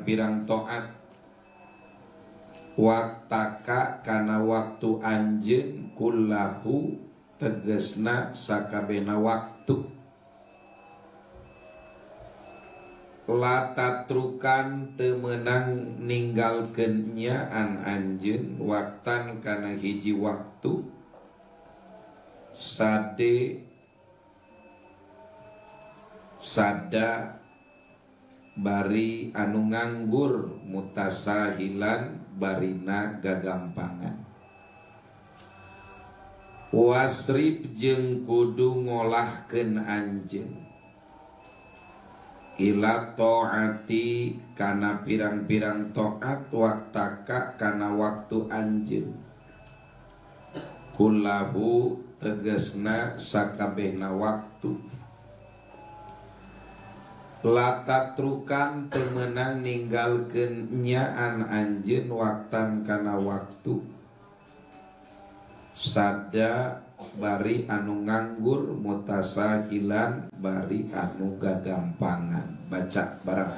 pirang-pirang toat, waktaka kana waktu anjeun kullahu tegesna sakabehna waktu, latatrukan temenang ninggalkeun nyaan anjeun waktan kana hiji waktu, sada bari anu nganggur, mutasahilan barina gagampangan, wasrib jeung kudu ngolahkeun anjeun ila taati kana pirang-pirang taat, waktaka kana waktu anjeun, kullahu tegesna sakabehna waktu, latatrukan temenang ninggalkeun nyaan anjeun waktan kana waktu, sada bari anu nganggur, mutasahilan bari anu gagampangan. Baca bareng.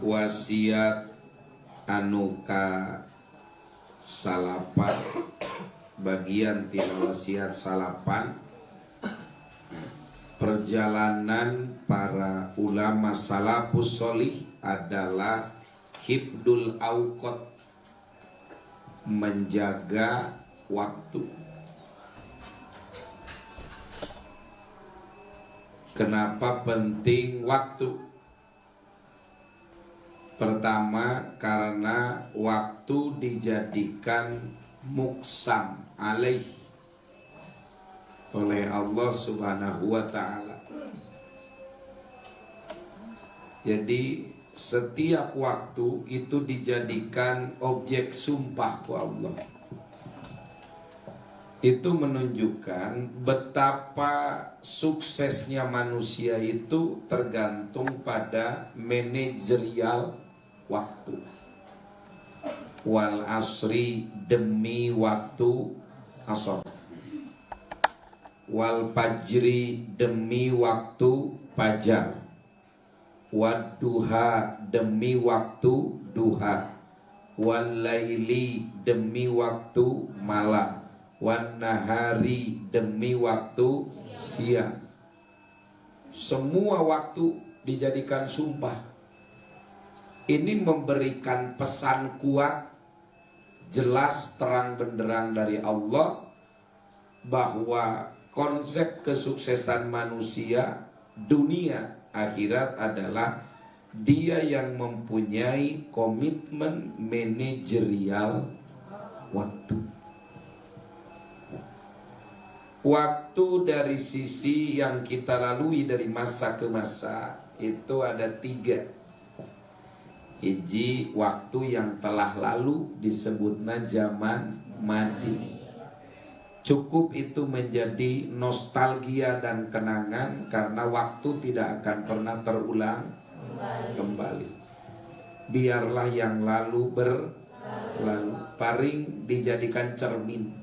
Wasiat anu ka salapan, bagian tina wasiat salapan, perjalanan para ulama salafus sholih adalah hifdul auqat, menjaga waktu. Kenapa penting waktu? Pertama, karena waktu dijadikan muqsam alaih oleh Allah Subhanahu wa ta'ala. Jadi setiap waktu itu dijadikan objek sumpah ku Allah. Itu menunjukkan betapa suksesnya manusia itu tergantung pada manajerial waktu. Wal asri, demi waktu asar. Wal fajri, demi waktu fajar. Wad duha, demi waktu duha. Wal laili, demi waktu malam. Wan nahari, demi waktu siang. Semua waktu dijadikan sumpah. Ini memberikan pesan kuat, jelas, terang benderang dari Allah bahwa konsep kesuksesan manusia dunia akhirat adalah dia yang mempunyai komitmen manajerial waktu. Waktu dari sisi yang kita lalui dari masa ke masa itu ada 3. Hiji, waktu yang telah lalu disebutnya zaman madi. Cukup itu menjadi nostalgia dan kenangan karena waktu tidak akan pernah terulang kembali. Biarlah yang lalu berlalu. Paring dijadikan cermin.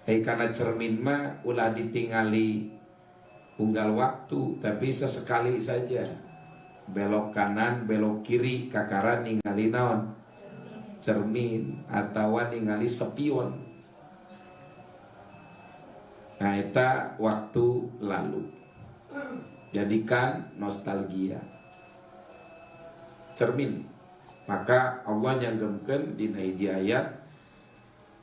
Karena cermin mah ulah ditingali unggal waktu, tapi sesekali saja. Belok kanan, belok kiri, kakara ningali naon? Cermin, atau ningali spion. Nah, eta waktu lalu. Jadikan nostalgia. Cermin. Maka Allah nyanggemkeun dina hiji ayat,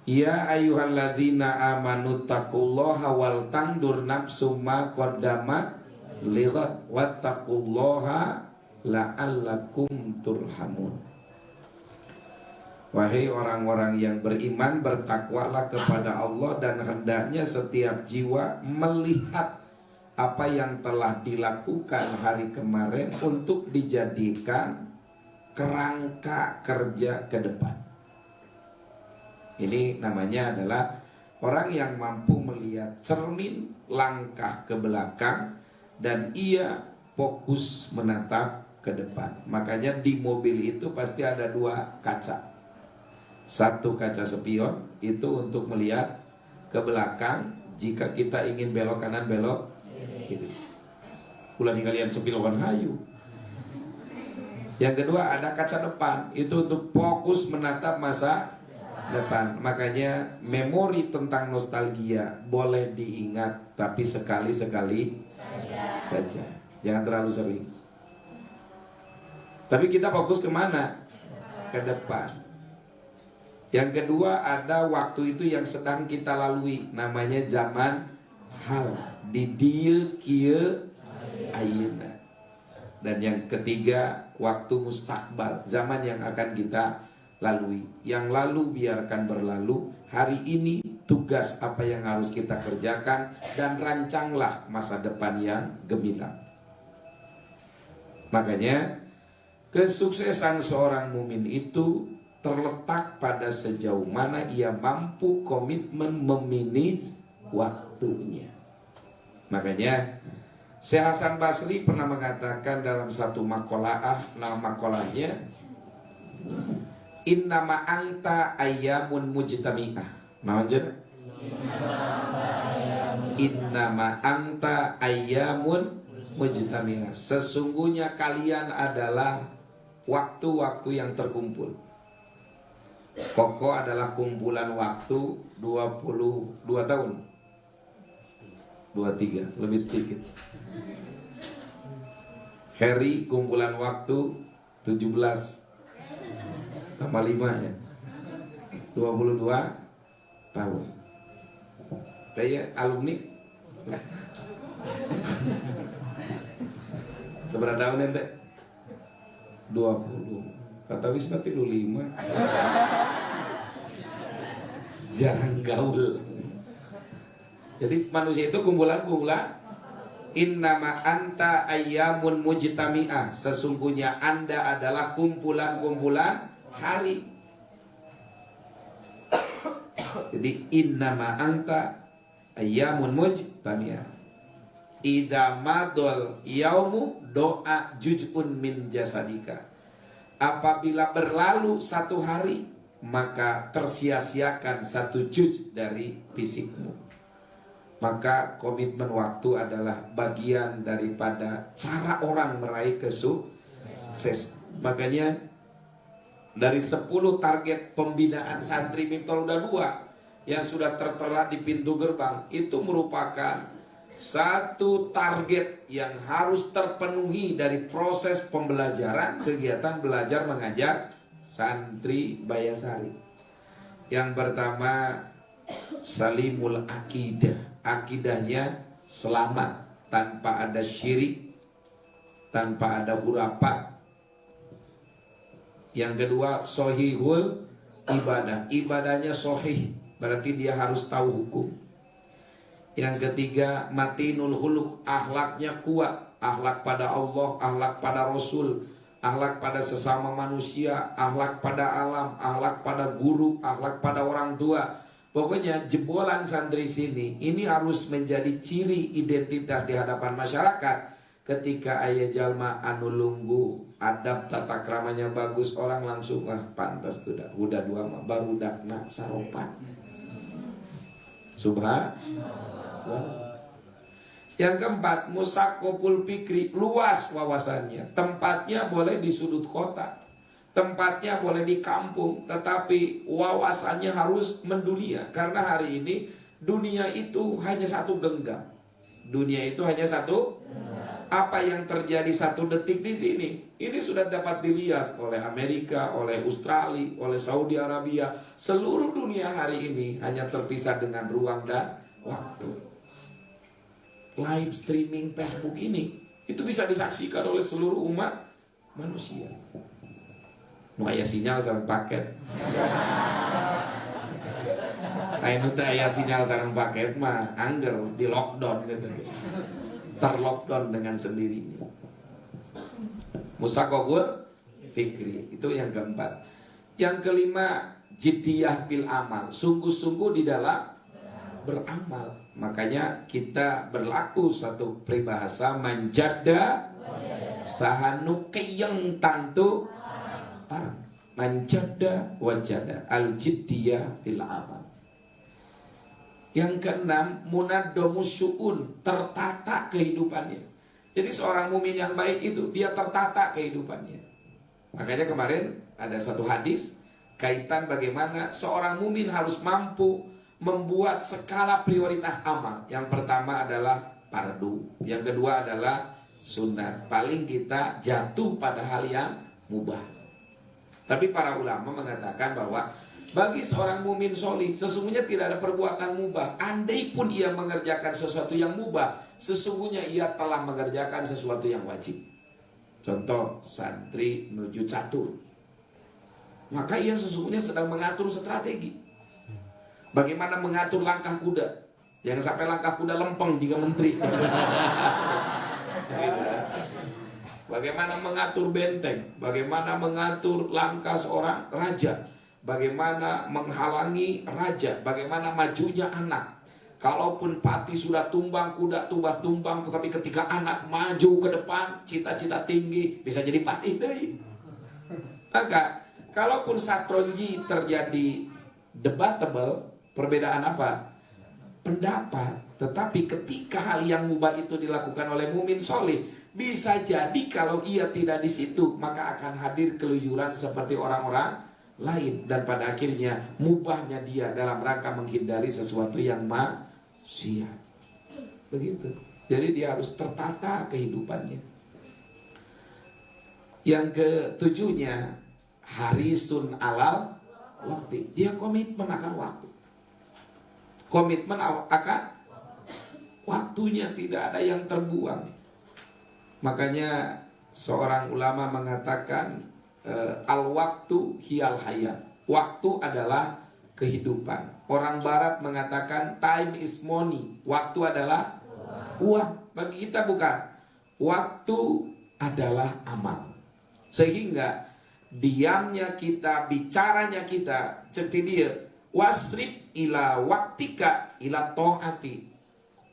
ya ayyuhalladzina amanu taqullaha wal tangdur nafsum ma qaddamat lighad wattaqullaha la'allakum turhamun. Wahai orang-orang yang beriman, bertakwalah kepada Allah dan hendaknya setiap jiwa melihat apa yang telah dilakukan hari kemarin untuk dijadikan kerangka kerja ke depan. Ini namanya adalah Orang yang mampu melihat cermin langkah ke belakang dan ia fokus menatap ke depan. Makanya di mobil itu pasti ada 2 kaca. Satu kaca spion itu untuk melihat ke belakang jika kita ingin belok kanan belok kiri. Ulah kalian spion hayu. Yang kedua ada kaca depan, itu untuk fokus menatap masa depan. Makanya memori tentang nostalgia boleh diingat, tapi sekali-sekali saja. Jangan terlalu sering. Tapi kita fokus kemana? Ke depan. Yang kedua ada waktu itu yang sedang kita lalui, namanya zaman hal. Di dieu kieu ayeuna. Dan yang ketiga waktu mustakbal, zaman yang akan kita lalui. Yang lalu biarkan berlalu. Hari ini tugas apa yang harus kita kerjakan, dan rancanglah masa depan yang gemilang. Makanya kesuksesan seorang mukmin itu terletak pada sejauh mana ia mampu komitmen memanage waktunya. Makanya Syekh Hasan Basri pernah mengatakan dalam satu maqalah, nama maqalahnya, innama anta ayyamun mujtami'ah. Naon jeneng? Innama anta ayyamun mujtami'ah. Sesungguhnya kalian adalah waktu-waktu yang terkumpul. Koko adalah kumpulan waktu 22 tahun. 23, lebih sedikit. Harry kumpulan waktu 17 tambah 5 ya, 22 tahun. Kayak alumni seberapa tahun ente? 20. Kata Wisna 35. Jarang gaul. Jadi manusia itu kumpulan-kumpulan. Innama anta ayyamun mujtami'ah. Sesungguhnya Anda adalah kumpulan-kumpulan hari. Jadi innama anta ayyamun mujtami'ah. Idza madol yaumu doa juz'un min jasadika. Apabila berlalu satu hari, maka tersia-siakan satu juz dari fisikmu. Maka komitmen waktu adalah bagian daripada cara orang meraih kesukses. Makanya dari 10 target pembinaan santri Miftahul Huda 2 yang sudah tertera di pintu gerbang, itu merupakan satu target yang harus terpenuhi dari proses pembelajaran kegiatan belajar mengajar santri Bayasari. Yang pertama, salimul akidah. Akidahnya selamat, tanpa ada syirik, tanpa ada hurapan. Yang kedua, sohihul ibadah. Ibadahnya sohih, berarti dia harus tahu hukum. Yang ketiga, matinul huluk. Akhlaknya kuat. Akhlak pada Allah, akhlak pada Rasul, akhlak pada sesama manusia, akhlak pada alam, akhlak pada guru, akhlak pada orang tua. Pokoknya jebolan santri sini ini harus menjadi ciri identitas di hadapan masyarakat. Ketika ayah jalma anu lunggu, adab tata kramanya bagus, orang langsung pantas tuh dah. Udah 2 mah baru dakna saropan. Subhanallah. Yang keempat, musakopul fikri, luas wawasannya. Tempatnya boleh di sudut kota, tempatnya boleh di kampung, tetapi wawasannya harus mendunia. Karena hari ini dunia itu hanya satu genggam. Dunia itu hanya satu. Apa yang terjadi 1 detik di sini, ini sudah dapat dilihat oleh Amerika, oleh Australia, oleh Saudi Arabia. Seluruh dunia hari ini hanya terpisah dengan ruang dan waktu. Live streaming Facebook ini, itu bisa disaksikan oleh seluruh umat manusia. Aya sinyal sareng paket. Ayeuna teh aya sinyal sareng paket mah angger di lockdown gitu. Terlockdown dengan sendirinya. Musaqabul fikri, itu yang keempat. Yang kelima, jiddiyah bil amal, sungguh-sungguh di dalam beramal. Makanya kita berlaku satu peribahasa, manjada sahanu keyeng tantu parang. Manjada wajada al-jiddiyah fil amal. Yang keenam, munaddamus syu'un, tertata kehidupannya. Jadi seorang mukmin yang baik itu dia tertata kehidupannya. Makanya kemarin ada satu hadis kaitan bagaimana seorang mukmin harus mampu membuat skala prioritas amal. Yang pertama adalah fardu, yang kedua adalah sunat. Paling kita jatuh pada hal yang mubah. Tapi para ulama mengatakan bahwa bagi seorang mukmin solih sesungguhnya tidak ada perbuatan mubah. Andai pun ia mengerjakan sesuatu yang mubah, sesungguhnya ia telah mengerjakan sesuatu yang wajib. Contoh, santri menuju catur, maka ia sesungguhnya sedang mengatur strategi. Bagaimana mengatur langkah kuda, jangan sampai langkah kuda lempeng jika menteri. Bagaimana mengatur benteng, bagaimana mengatur langkah seorang raja, bagaimana menghalangi raja, bagaimana majunya anak. Kalaupun pati sudah tumbang, kuda tumbang, tetapi ketika anak maju ke depan, cita-cita tinggi, bisa jadi pati deh. Maka, kalaupun satronji terjadi debatable, perbedaan apa? Pendapat. Tetapi ketika hal yang mubah itu dilakukan oleh mukmin soleh, bisa jadi kalau ia tidak di situ, maka akan hadir keluyuran seperti orang-orang lain. Dan pada akhirnya mubahnya dia dalam rangka menghindari sesuatu yang maksiat. Begitu. Jadi dia harus tertata kehidupannya. Yang ketujuhnya, harisun alal waktu. Dia komitmen akan waktu. Komitmen akan waktunya, tidak ada yang terbuang. Makanya seorang ulama mengatakan al-waktu hiyal hayat. Waktu adalah kehidupan. Orang barat mengatakan time is money. Waktu adalah uang. Bagi kita bukan. Waktu adalah amal. Sehingga diamnya kita, bicaranya kita, seperti dia, wasrib ila waktika ila to'ati.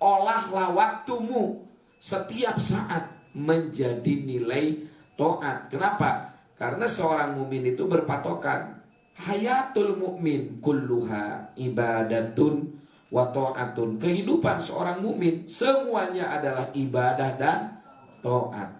Olahlah waktumu setiap saat menjadi nilai taat. Kenapa? Karena seorang mukmin itu berpatokan hayatul mukmin kulluha ibadatun wa ta'atun. Kehidupan seorang mukmin semuanya adalah ibadah dan taat.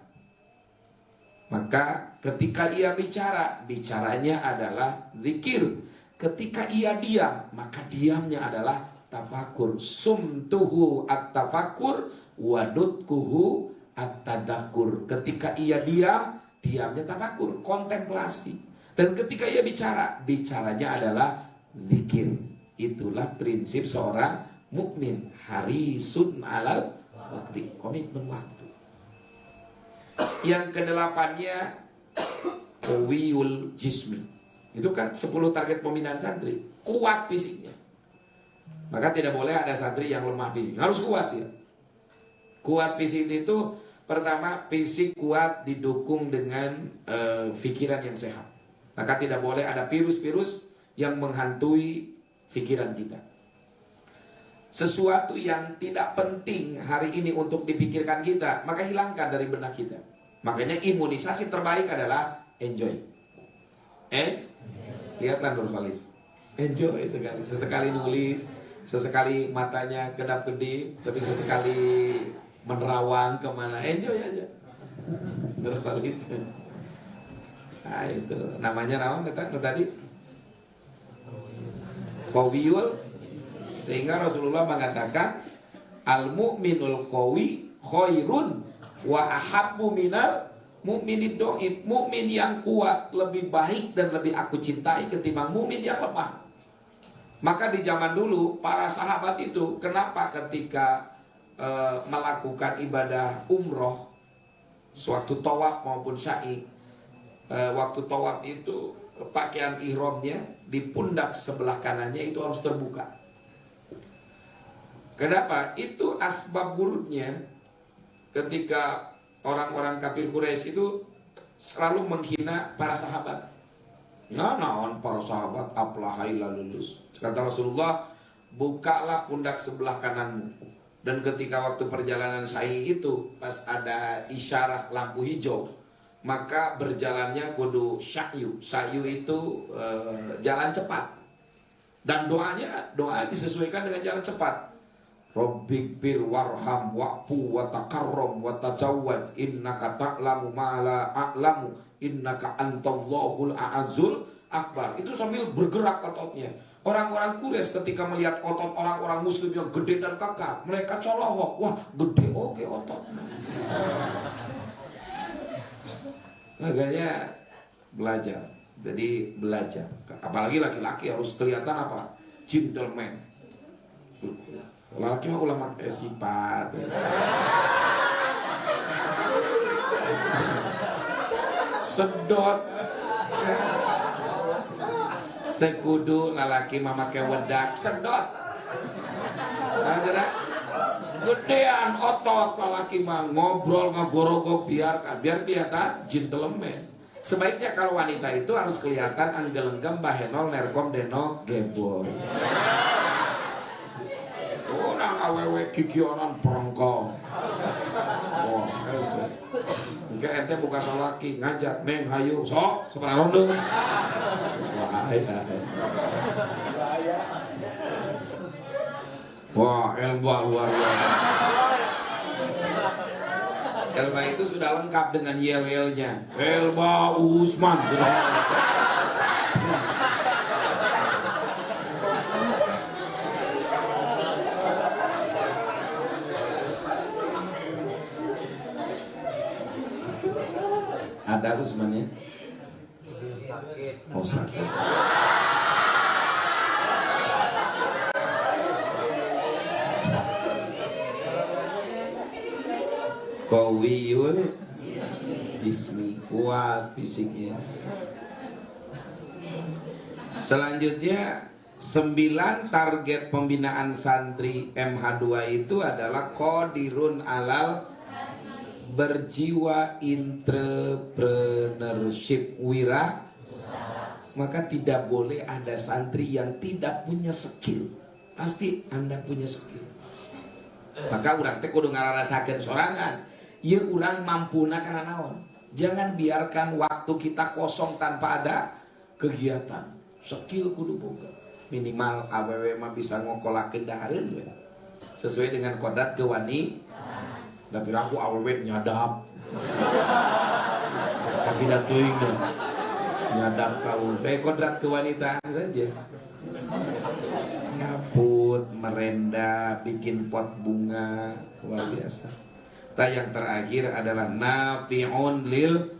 Maka ketika ia bicara, bicaranya adalah zikir. Ketika ia diam, maka diamnya adalah tafakur. Sumtuhu at-tafakur wadutkuhu at-tadakur. Ketika ia diam, diamnya tafakur, kontemplasi. Dan ketika ia bicara, bicaranya adalah zikir. Itulah prinsip seorang mukmin, harisun alal waktu, komitmen waktu. Yang kedelapannya, qawiyul jismi. Itu kan 10 target pembinaan santri. Kuat fisiknya. Maka tidak boleh ada santri yang lemah fisik. Harus kuat ya. Kuat fisik itu pertama, fisik kuat didukung dengan pikiran yang sehat. Maka tidak boleh ada virus-virus yang menghantui pikiran kita. Sesuatu yang tidak penting hari ini untuk dipikirkan kita, maka hilangkan dari benak kita. Makanya imunisasi terbaik adalah enjoy. Lihatlah Nur Khalis, enjoy sekali. Sesekali nulis, sesekali matanya kedap-kedip, tapi sesekali menerawang kemana, enjoy aja. Nur Khalis. Nah itu namanya naon tadi? Qawiyul. Sehingga Rasulullah mengatakan al-mu'minul qawi khairun wa ahabbu minal mu'minid dhaif. Mukmin yang kuat lebih baik dan lebih aku cintai ketimbang mukmin yang lemah. Maka di zaman dulu para sahabat itu kenapa ketika melakukan ibadah umroh sewaktu tawaf maupun sa'i, waktu tawaf itu pakaian ihramnya di pundak sebelah kanannya itu harus terbuka. Kenapa? Itu asbab buruknya ketika orang-orang kafir Quraisy itu selalu menghina para sahabat. Nah, naon para sahabat aplahai lulus. Kata Rasulullah, bukalah pundak sebelah kananmu. Dan ketika waktu perjalanan sa'i itu, pas ada isyarah lampu hijau, maka berjalannya kudu sa'yu. Sa'yu itu jalan cepat. Dan doa disesuaikan dengan jalan cepat. Rabbikbir warham wa'fu wa takarram wa tajawwad innaka ta'lamu ma la a'lamu innaka antallahul a'azul akbar. Itu sambil bergerak ototnya. Orang-orang Quraisy ketika melihat otot orang-orang muslim yang gede dan kekar, mereka colohok, wah gede oke otot. Makanya belajar. Jadi belajar. Apalagi laki-laki harus kelihatan apa? Gentleman. Laki mah ulama sifat. Sedot. Teh kudu lalaki mah make wedak sedot. Nah, gerak. Gedean otot lalaki mah ngobrol ngagorogok biar kelihatan gentleman. Sebaiknya kalau wanita itu harus kelihatan anggelenggem bahenol nerkom denok geboy. Orang awewe kikionan perongkong. Wah, mungkin ente buka salaki ngajak neng hayu sok sebenarnya dong. Wah, wah, Elba luar biasa. Elba itu sudah lengkap dengan yel-yelnya. Elba Usman. Ada Usman ya? Oh sakit. Kawiyul jismi, kuat fisiknya. Selanjutnya 9 target pembinaan santri MH2 itu adalah qadirun alal berjiwa entrepreneurship wira. Maka tidak boleh ada santri yang tidak punya skill. Pasti Anda punya skill. Maka urang teh kudu ngararasakeun sorangan. Ieu urang mampuna kana naon. Jangan biarkan waktu kita kosong tanpa ada kegiatan. Skill kudu boga. Minimal awewe mah bisa ngokolakeun dahareun we. Sesuai dengan kodrat kewani. Tapi aku awewe nyadap. Kasih datuing deh. Nyadap kau. Saya kodrat kewanitaan saja. Ngaput, merenda, bikin pot bunga, luar biasa. Yang terakhir adalah nafi'un lil.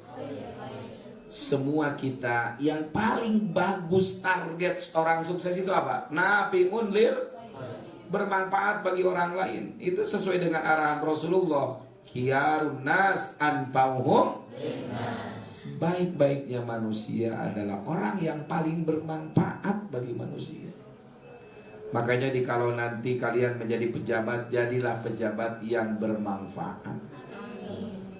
Semua kita yang paling bagus target orang sukses itu apa? Nafi'un lil, bermanfaat bagi orang lain. Itu sesuai dengan arahan Rasulullah. Khiyarun nas anfa'uhum. Sebaik-baiknya manusia adalah orang yang paling bermanfaat bagi manusia. Makanya kalau nanti kalian menjadi pejabat, jadilah pejabat yang bermanfaat.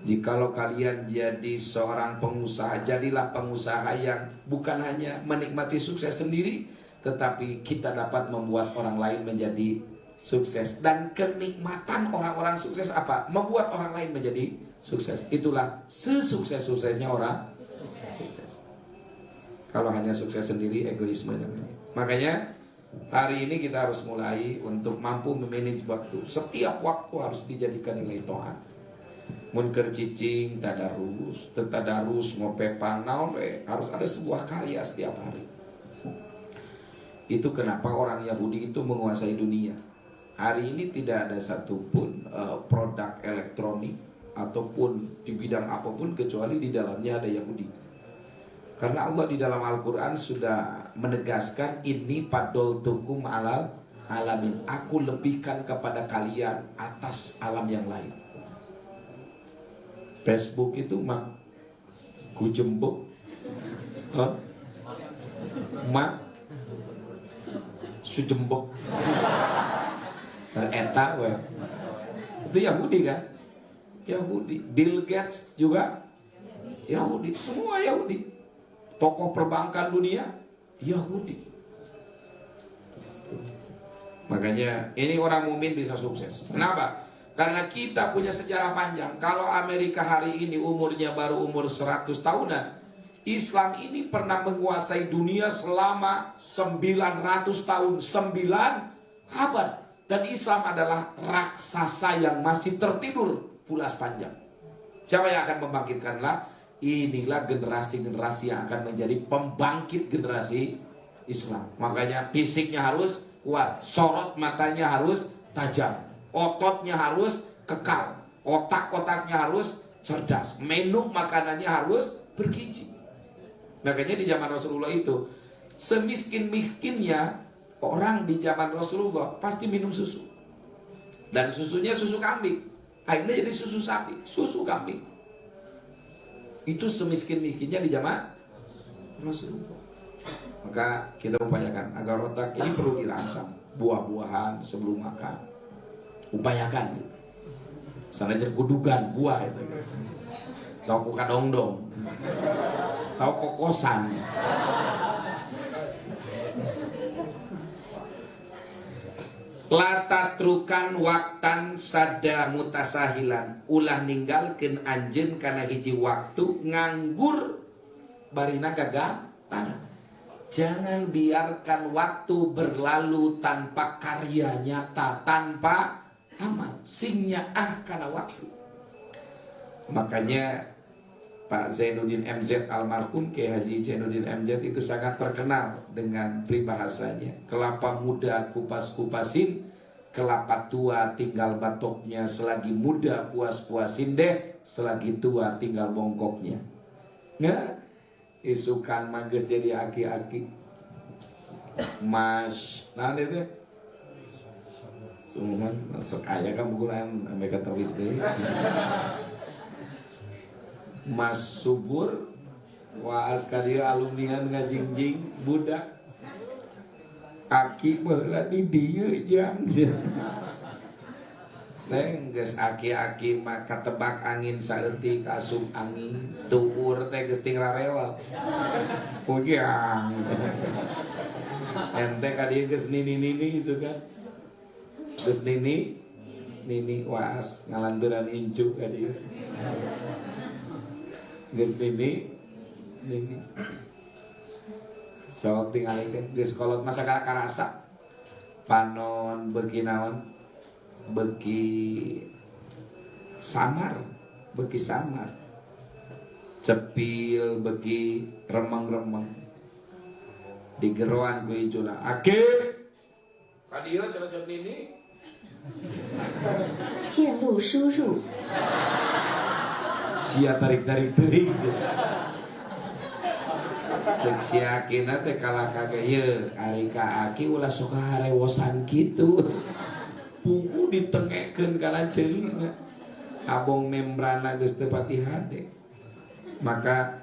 Jikalau kalian jadi seorang pengusaha, jadilah pengusaha yang bukan hanya menikmati sukses sendiri, tetapi kita dapat membuat orang lain menjadi sukses. Dan kenikmatan orang-orang sukses apa? Membuat orang lain menjadi sukses. Itulah sesukses-suksesnya orang sukses. Kalau hanya sukses sendiri, egoisme namanya. Makanya hari ini kita harus mulai untuk mampu memanage waktu. Setiap waktu harus dijadikan nilai to'at. Mun keur cicing tadarus, tadarus ngopepang naon we, harus ada sebuah karya setiap hari. Itu kenapa orang Yahudi itu menguasai dunia. Hari ini tidak ada satupun produk elektronik ataupun di bidang apapun kecuali di dalamnya ada Yahudi. Karena Allah di dalam Al-Quran sudah menegaskan ini padol tukum alal alamin. Aku lebihkan kepada kalian atas alam yang lain. Facebook itu mak kujembuk, mak sujembuk, eta we. Itu Yahudi kan? Yahudi. Bill Gates juga Yahudi. Semua Yahudi. Tokoh perbankan dunia Yahudi. Makanya ini orang mukmin bisa sukses. Kenapa? Karena kita punya sejarah panjang. Kalau Amerika hari ini umurnya baru umur 100 tahunan, Islam ini pernah menguasai dunia selama 900 tahun, 9 abad. Dan Islam adalah raksasa yang masih tertidur pulas panjang. Siapa yang akan membangkitkanlah? Inilah generasi-generasi yang akan menjadi pembangkit generasi Islam. Makanya fisiknya harus kuat, sorot matanya harus tajam, ototnya harus kekal, otak-otaknya harus cerdas, menu makanannya harus bergizi. Makanya di zaman Rasulullah itu, semiskin-miskinnya orang di zaman Rasulullah pasti minum susu. Dan susunya susu kambing. Akhirnya jadi susu sapi, susu kambing. Itu semiskin-miskinnya di zaman Rasulullah. Maka kita upayakan agar otak ini perlu dirangsang. Buah-buahan sebelum makan. Upayakan. Sananya gudugan buah itu. Tahu kukadongdong. Tahu kokosan. Latatrukan waktan sada mutasahilan, ulah ninggalkeun anjeun kana hiji waktu nganggur barina gagantangan. Jangan biarkan waktu berlalu tanpa karya nyata, tanpa amal. Sing nyaah kana waktu. Makanya Pak Zainuddin MZ almarhum Kiai Haji Zainuddin MZ itu sangat terkenal dengan peribahasanya. Kelapa muda kupas-kupasin, kelapa tua tinggal batoknya. Selagi muda puas-puasin deh, selagi tua tinggal bongkoknya. Nah, isukan mangges jadi aki-aki. Mas, nah itu semua masuk ayah kan bukulan mereka terwis deh. Mas subur waas kadia alumnian ngajingjing budak aki beula di dieu jang neng geus aki-aki mah katebak angin saeutik asup angin tuur teh geus ting rarewal ujang ente kadia geus nini-nini suka geus nini waas ngalanturan incu kadia geus nini sok tinggal itu geus kolot masa karasa panon beuki naon beuki samar cepil beuki remeng-remeng digeroan ku icuna ake kadieu cenah nini 线路输入 sia tarik-tarik cek sia kina teh kalah kagak ye ari ka aki ulah sok harewosan kitu pugu ditengekeun kana ceulina abong membrana geus teu pati hade. Maka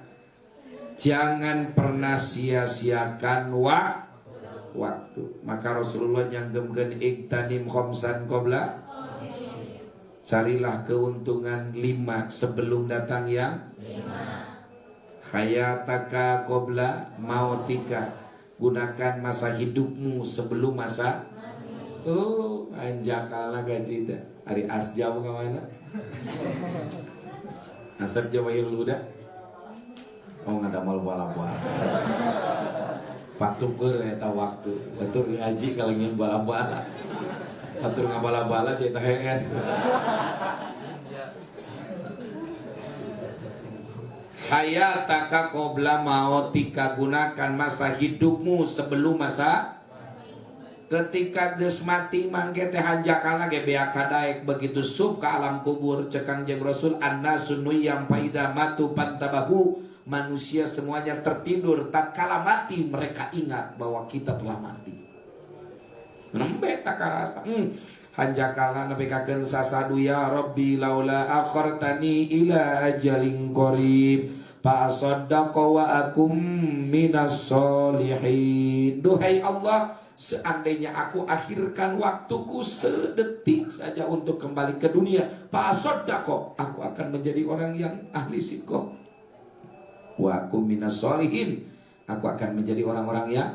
jangan pernah sia-siakan waktu. Maka Rasulullah nyanggemkeun iktanim khamsan qabla, carilah keuntungan 5 sebelum datang yang 5. Hayataka qabla mautika, gunakan masa hidupmu sebelum masa oh anjakala gajida ari asjam ka mana asap jawairul huda oh ngadamal bala-bala patukur eta waktu batur ngaji kalengin bala-bala batur ngabala-bala si eta HS. Hayataka qabla mautika, gunakan masa hidupmu sebelum masa. Ketika geus mati mangke teh hanjakana ge beaka daek begitu sub ka alam kubur. Cekang jeung Rasul annasu yang faida matu pantabahu, manusia semuanya tertidur, tatkala mati mereka ingat bahwa kita telah mati. Nembe tak karasa hanjakala nepikakeun sasadu ya Rabbi laula akhartani ila ajalin qarib fa saddaqa wa akum minas solihin. Duhai Allah, seandainya aku akhirkan waktuku sedetik saja untuk kembali ke dunia, fa saddaqa, aku akan menjadi orang yang ahli sidqah. Wa akum minas solihin, aku akan menjadi orang-orang yang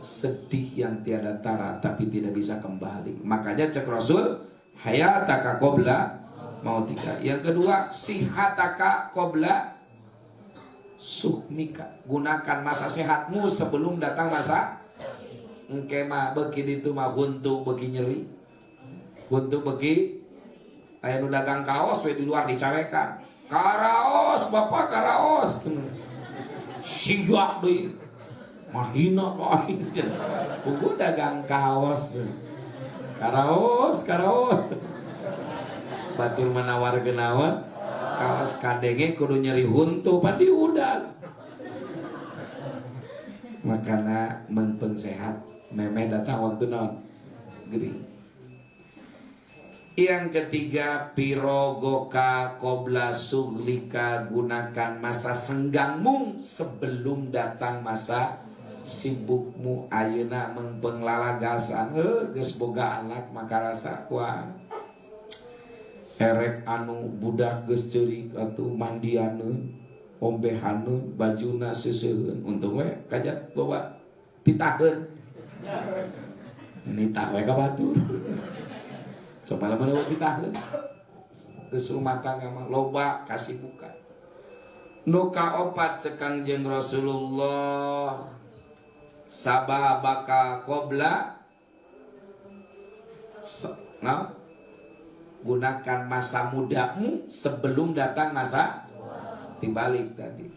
sedih yang tiada tara tapi tidak bisa kembali. Makanya cek Rasul, hayataka qabla mautika. Yang kedua, sihataka qabla suhmika. Gunakan masa sehatmu sebelum datang masa engke mah beuki ditu mah huntu beuki nyeri. Huntu beuki aya nu dagang kaos we di luar dicawekan. Karaos bapak karaos. Siap deui. Mahina main kudu dagang kaos. Karaos. Batur menawar genawan kaos kadenge kudu nyeri huntu pan diudal. Makana mengpeng sehat memeh datang waktu naon geuning. Yang ketiga, pirogoka qabla suglika. Gunakan masa senggangmu sebelum datang masa sibukmu. Ayeuna mengpeng lalagasan geus boga anak maka rasa kuat erek anu budak geus ceurik atuh mandianeun ombehaneun bajuna seuseun untung we kajat bawa titaheun nitah we ka batur coba lamun bawa titaheun geus rumah tangga mah loba kasibukan. Nu kaopat cek Kangjeng Rasulullah, sababaka qabla gunakan masa mudamu sebelum datang masa dibalik tadi.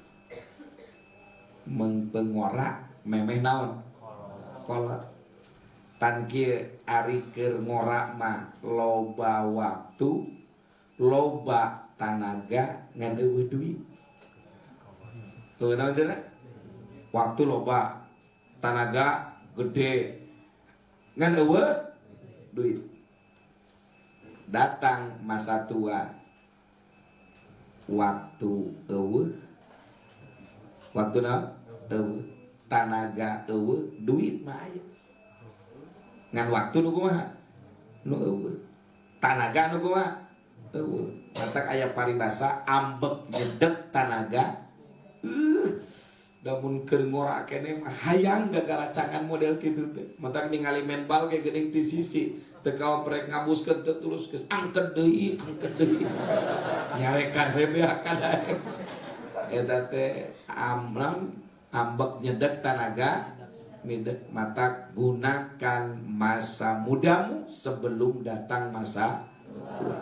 Mengpengorak memeh naon kolot tan kieu ari keur ngorak mah loba waktu loba tanaga ngadeueuh duit. Tuh naon cenah? Waktu loba tanaga gede ngadeueuh duit. Datang masa tua waktu eueuh waktu naon eueuh tanaga eueuh duit mah aya ngan waktu nu kumaha nu eueuh tanaga nu kumaha eueuh matak aya paribasa ambek nyedek tanaga damun keur ngora keneh mah hayang gagara cangan model kitu teh matak ningali main bal ge geuning ti sisi teu prek ngabuskeun teu tulus geus angket deui nyarekan we beakan eta teh ambek nyedek tanaga midek matak. Gunakan masa mudamu sebelum datang masa tua.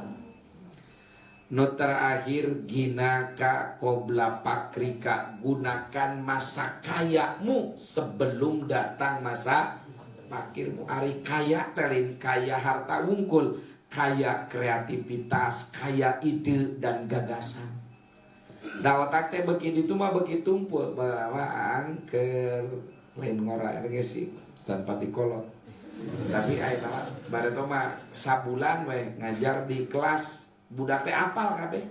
Nu terakhir, ginaka qabla pakrika. Gunakan masa kayamu sebelum datang masa pakirmu. Ari kaya telin kaya harta wungkul, kaya kreativitas, kaya ide dan gagasan. Da otak teh beuki ditu mah beuki tumpul bawa angker lain ngora ge sih tanpa dikolot. Tapi ayeuna mah bareto mah sabulan we ngajar di kelas budak teh apal kabeh.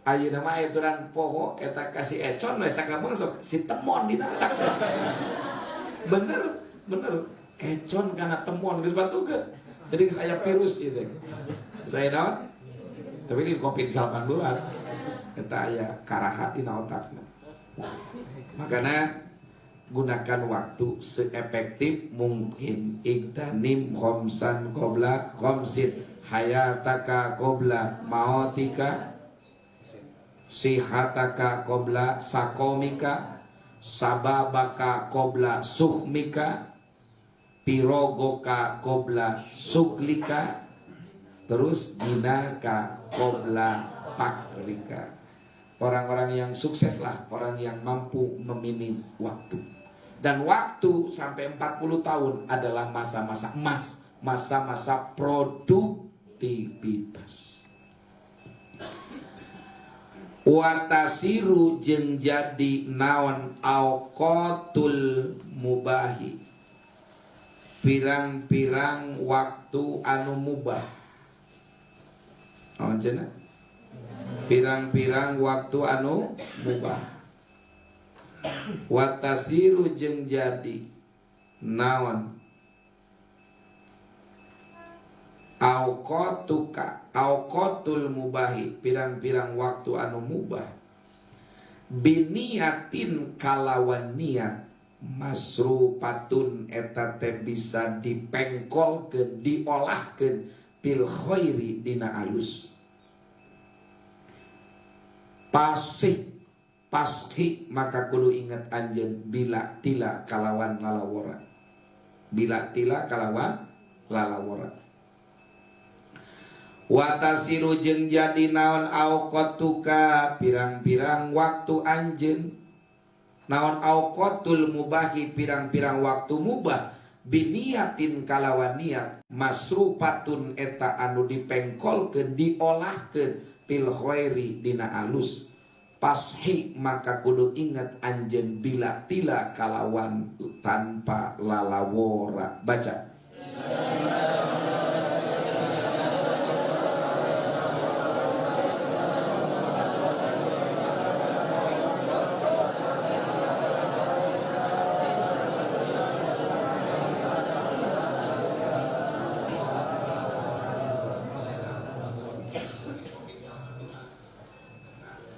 Ayeuna mah aturan poho eta kasih econ we sakabeung sok si temon dina atak. Bener econ kana temon geus batukeun. Jadi geus aya virus ieu teh. Saya naon? Tapi di Covid-19 eta aya karaha dina otakna. Makana gunakan waktu seefektif mungkin. Igtanim khamsan qabla khamsin, hayataka qabla mautika, sihataka qabla sakomika, sababaka qabla suhmika, pirogoka qabla suklika, terus dinaka qabla pakrika. Orang-orang yang sukses lah orang yang mampu memilih waktu. Dan waktu sampai 40 tahun adalah masa-masa emas, masa-masa produktivitas. Watasiru jeung jadi naon auqatul mubahi, pirang-pirang waktu anu mubah. Naon cenah? Pirang-pirang waktu anu mubah. Watasiru jeung jadi naon auqatuka auqatul mubahi, pirang-pirang waktu anu mubah, biniatin kalawan niat masrupatun eta teh bisa dipengkolkeun diolahkeun bil khairi dina alus. Pashi maka kudu ingat anjeun bila tila kalawan lalawora. Bila tila kalawan lalawora. Watasiru jeung jadi naon auqatuka pirang-pirang waktu anjeun. Naon auqatul mubahi pirang-pirang waktu mubah biniatin kalawan niat masrupatun eta anu dipengkolkeun diolahkeun fil khairi dina alus. Pashi maka kudu ingat anjeun bila tila kalawan tanpa lalawora. Baca.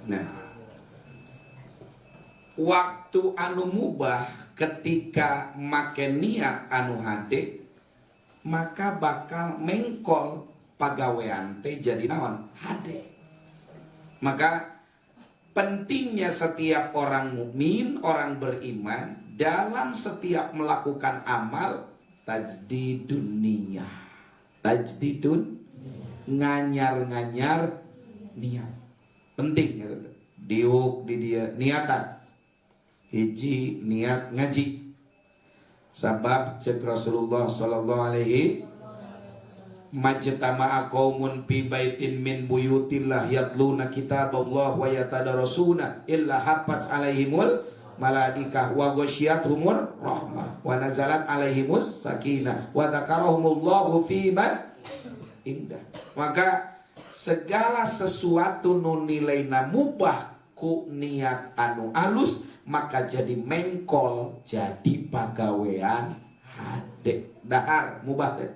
Nah, waktu anu mubah ketika make niat anu hade maka bakal mengkol pagawean teh jadi naon hade. Maka pentingnya setiap orang mukmin, orang beriman dalam setiap melakukan amal tajdidun niyah. Tajdidun nganyar-nganyar niat. Penting gitu. Diuk di dia niatan. Hiji niat ngaji. Sabab cek Rasulullah sallallahu alaihi majtama'a qaumun fi baitin min buyutillah yatluna kitaballah wa yatadarasuna illa haffaz alaihimul malaikah wa ghasyiyatuhumur rahmah wa nazalat alaihimus sakinah wa dzakarahumullahu fi man indah. Maka segala sesuatu nu nilaina mubah ku niat anu alus maka jadi mengkol jadi pagawean hade. Dahar mubah teh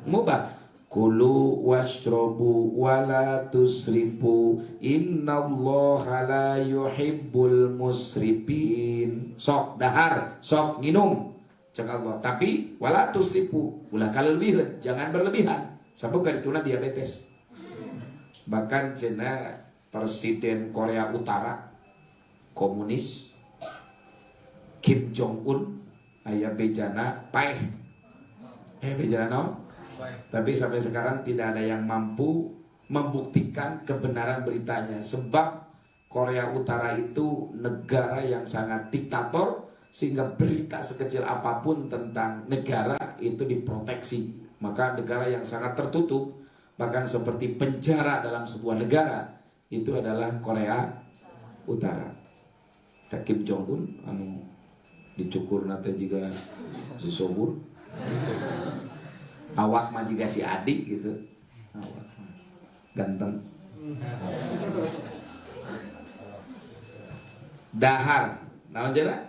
mubah kulu washrobu wala tusrifu innallaha la yuhibbul musrifin. Sok dahar sok minum cek Allah tapi wala tusrifu ulah kaleuwieun jangan berlebihan sabab kadituna diabetes. Bahkan cina Presiden Korea Utara komunis Kim Jong Un aya bejana paeh bejana naon? Tapi sampai sekarang tidak ada yang mampu membuktikan kebenaran beritanya. Sebab Korea Utara itu negara yang sangat diktator sehingga berita sekecil apapun tentang negara itu diproteksi. Maka negara yang sangat tertutup bahkan seperti penjara dalam sebuah negara itu adalah Korea Utara. Kim Jong Un anu dicukur nanti juga si sobur awak mah juga si adik gitu awak ganteng. Dahar naon cenah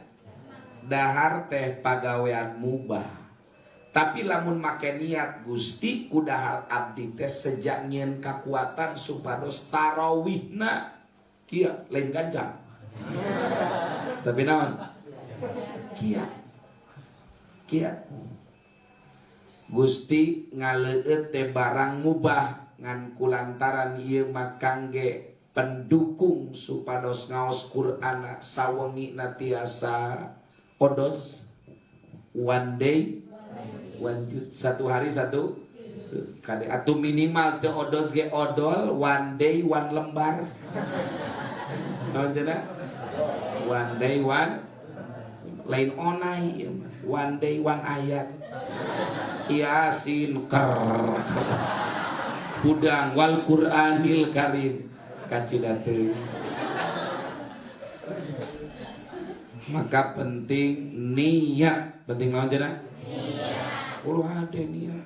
dahar teh pagawean mubah. Tapi lamun make niat Gusti kudahar abdi teh sejak nyieun kakuatan supados tarawihna kieu lain gancang. Tapi naon? Kieu. Gusti ngaleueut teh barang mubah ngan kulantaran ieu mah kangge pendukung supados ngaos Qur'an sawengi tiasa odos one day satu hari satu kade atau minimal teu odos ge odol one day one lembar. Naon cenah? One day one lain onai one day one ayat. Yasin ker hudang wal Qur'anil karim kacidateung. Maka penting niat. Penting naon cenah? Ulah ada niat.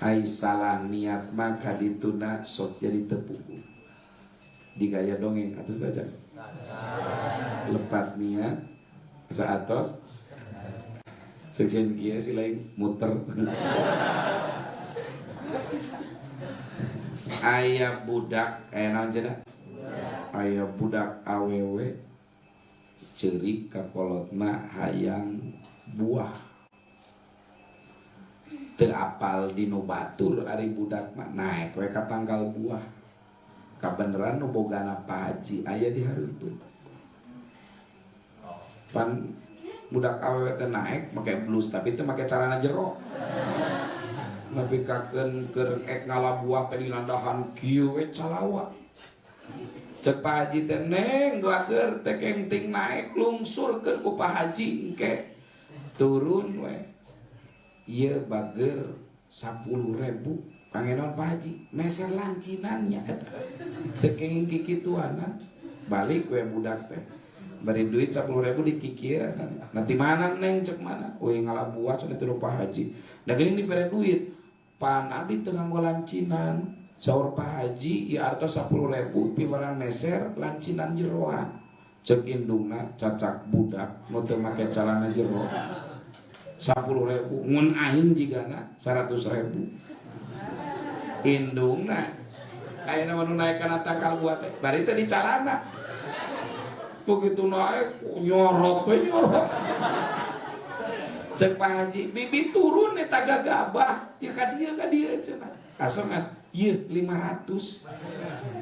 Ai salah niat maka dituna sok jadi tepuku. Di gaya dongeng atus saja. Lepat niat saatos sekjen kieu si lain muter. Aya budak aya naon cenah? Aya budak awewe ceurik ka kolotna hayang buah. Teu apal dinu batur ari budak mah naek we ka tanggal buah. Kabeneran nu bogana Pak Haji aya di hareupeun. Pan budak awewe teh naek make blus tapi teu make celana jero. Tapi kakeun keur ek ngala buah teh di landahan kieu we calawa. Cek Pak Haji teh neng bager teh kengting naek lungsurkeun ku Pak Haji engke turun we. Ieu bager 10.000 kangenon Pak Haji meser lancinannya eta. Teu kenging kikituanan balik we budak teh. Bari duit 10.000 dikikieun. Nanti mana neng cek mana? Euy ngala buah cenah teu Pak Haji. Da geuning dibere duit. Pan abdi teu nganggo lancinan. Saur Pak Haji ieu artos 10.000 pibaran meser lancinan jeroan. Cek indungna cacak budak nu teu make calana jero. 10.000 mun aing jigana 100.000. Indungna ayeuna mah nu naek kana tangkal buah teh bari teh di calana. Begitu naik nyorot we nyorot. Cek Pak Haji bibi turun eta gagabah ya ka dieu cenah asongan ieu 500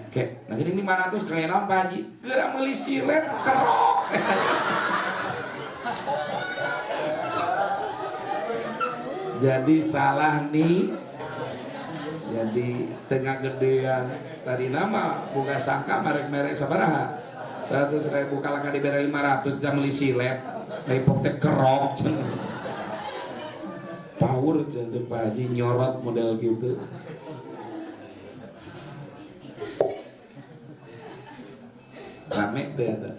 ke nah geuning 500 kaya naon Pak Haji geura meuli silet kerok. Jadi salah nih jadi tengah gedean tadi nama boga sangka merek-merek sabaraha 100.000 kalau nggak diberi 500 dan meuli silet lepok teh kerok power jantung Pak Haji nyorot model gitu. Rame teh ada.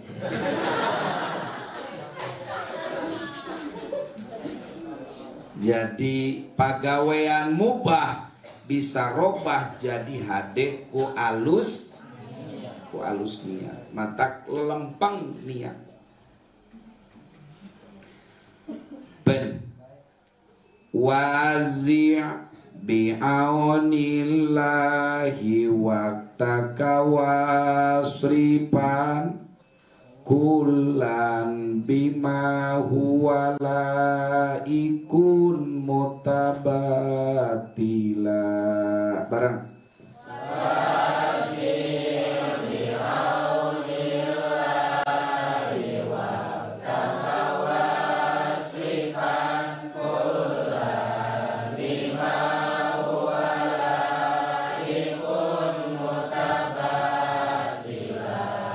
Jadi pagawean mubah bisa robah jadi hade ku alus niat matak lempeng niat ben wazi' bi'aunillahi waqtaka wasrifan kullan bima huwa laikun mutabatila barang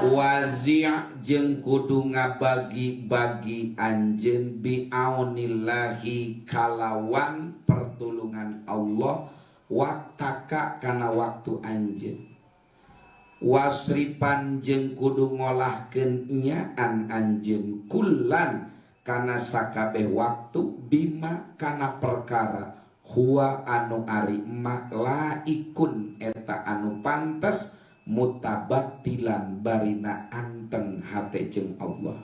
wazi' jeung kudu ngabagi-bagi anjeun bi'aunillahi kalawan pertulungan Allah waktaka kana waktu anjeun wasripan jeung kudu ngolahkeun nyaan anjeun kullan kana sakabeh waktu bima kana perkara huwa anu ari ma laikun eta anu pantes mutabatilan barina anteng hate jeung Allah.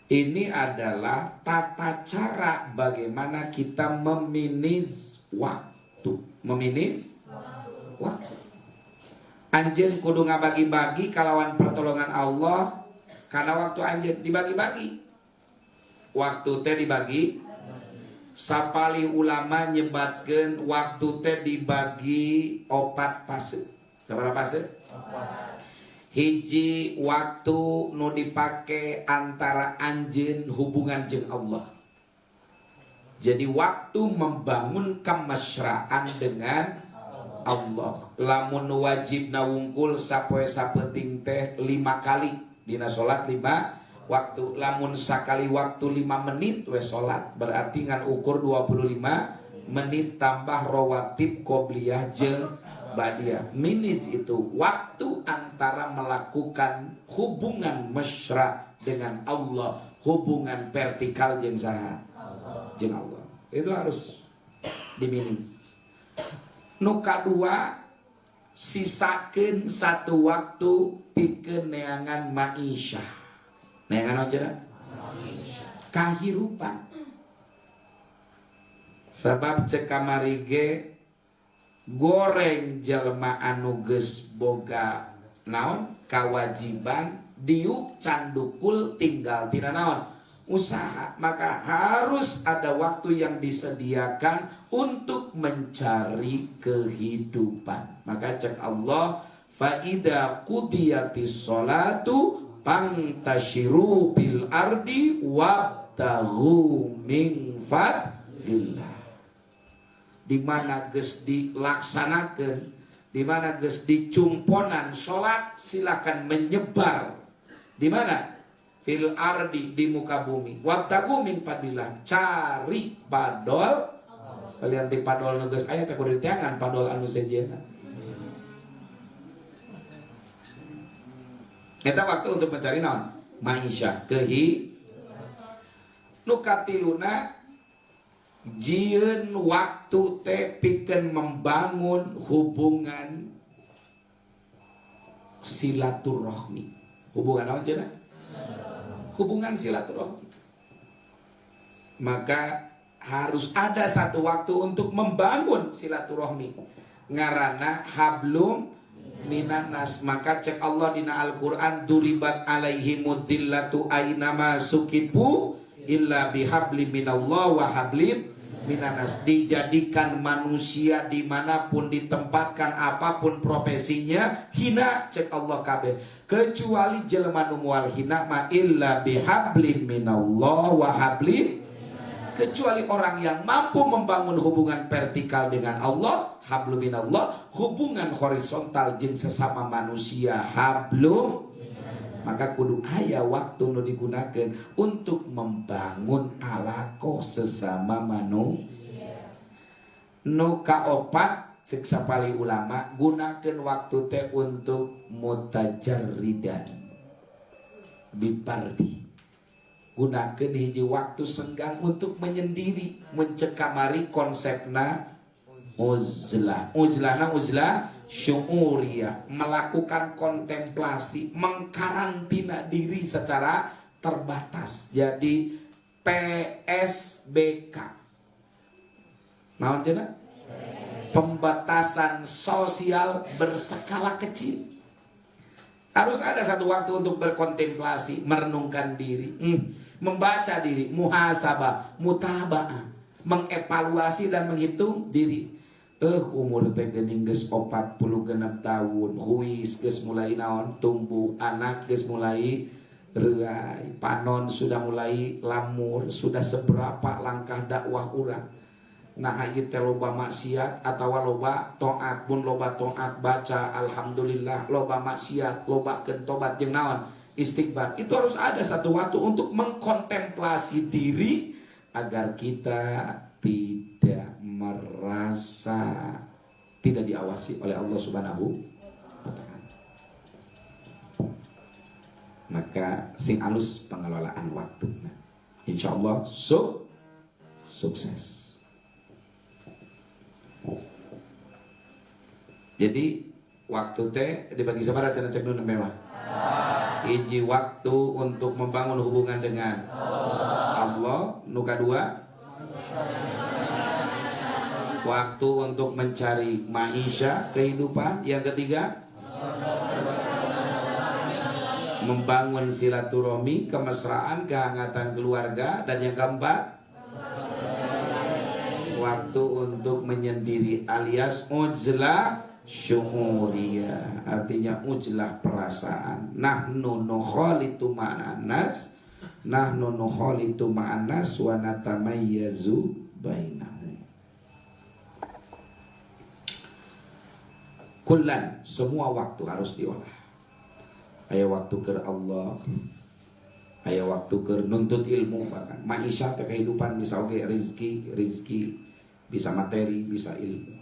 Ini adalah tata cara bagaimana kita meminis waktu. Meminis waktu. Anjeun kudu ngabagi-bagi kalawan pertolongan Allah karena waktu anjeun dibagi-bagi. Waktu teh dibagi. Sapali ulama nyebatkeun waktu teh dibagi 4 fase. Sabarapa fase? Hiji waktu nu dipake antara anjeun hubungan jeung Allah. Jadi waktu membangun kemesraan dengan Allah. Lamun wajibna wungkul sapoe sapeuting teh 5 kali dina salat 5 waktu. Lamun sakali waktu 5 menit we salat berarti ngan ukur 25 menit tambah rawatib qobliyah jeung ba'diyah. Minis itu waktu antara melakukan hubungan mesra dengan Allah, hubungan vertikal jeung saha? Jeung Allah. Itu harus diminis. Nu kadua sisakeun 1 waktu pikeun neangan ma'isyah. Neangan cenah? Kahirupan. Sabab cek kamari ge goreng jelma anu geus boga naon kewajiban diuk candukul tinggal tina naon usaha, maka harus ada waktu yang disediakan untuk mencari kehidupan. Maka cek Allah, fa idza qudiyatis sholatu pantashiru bil ardi wabtaghu min fadlillah. Di mana geus dilaksanakeun, di mana geus dicumponan salat, silakan menyebar. Di mana? Fil ardi, di muka bumi. Wabtaghu min fadlillah, cari padol. Salian ti padol nu geus aya teh kudu ditiangan padol anu sejenna. Eta waktu untuk mencari naon? Maisha, nu katiluna jieun waktu teh pikeun membangun hubungan silaturahmi. Hubungan naon cenah? Hubungan silaturahmi. Maka harus ada satu waktu untuk membangun silaturahmi. Ngaranna hablum minan nas. Maka cek Allah dina Al-Qur'an, duribat alaihimud dillatu ainama sukibu illa bihablim minallah wa hablim minanas. Dijadikan manusia dimanapun ditempatkan, apapun profesinya, hina cek Allah kabeh, kecuali jelema nu moal hina ma illa bihablim minallah wa hablim, kecuali orang yang mampu membangun hubungan vertikal dengan Allah, hablum minallah, hubungan horizontal jeung sesama manusia, hablum. Maka kudu aya waktu nu digunakeun untuk membangun alaqah sesama manusia. Nu kaopat cek sapali ulama, gunakeun waktu teh untuk mutajarridan bipardi. Gunakeun hiji waktu senggang untuk menyendiri, mencekamari konsepna uzlah. Uzlahna uzlah syu'uriyah, melakukan kontemplasi, mengkarantina diri secara terbatas. Jadi PSBK. Naon cenah? Pembatasan sosial berskala kecil. Harus ada satu waktu untuk berkontemplasi, merenungkan diri, membaca diri, muhasabah, mutaba'ah, mengevaluasi dan menghitung diri. Umur teh geuning geus 40 genep tahun, huis geus mulai naon tumbuh, anak geus mulai reuai, panon sudah mulai lamur, sudah seberapa langkah dakwah urang. Nah ieu teh loba maksiat atawa loba taat, pun loba taat baca alhamdulillah, loba maksiat lobakeun tobat jeung naon istighfar. Itu harus ada satu waktu untuk mengkontemplasi diri agar kita tidak merasa tidak diawasi oleh Allah Subhanahu wa ta'ala. Maka sing alus pengelolaan waktu. Insyaallah sukses. Jadi waktu teh dibagi sabaraha cenah cek nu mewah. Hiji waktu untuk membangun hubungan dengan Allah, nu kadua waktu untuk mencari maisha, kehidupan. Yang ketiga membangun silaturahmi, kemesraan, kehangatan keluarga. Dan yang keempat waktu untuk menyendiri alias uzlah syu'uriyah, artinya uzlah perasaan. Nahnu nukhalitu ma'anas, nahnu nukhalitu ma'anas wa natamayyazu bainahum. Kullan, semua waktu harus diolah. Aya waktu ke Allah, aya waktu ke nuntut ilmu, bahkan maisha teh kehidupan, bisa oge rezeki, bisa materi, bisa ilmu.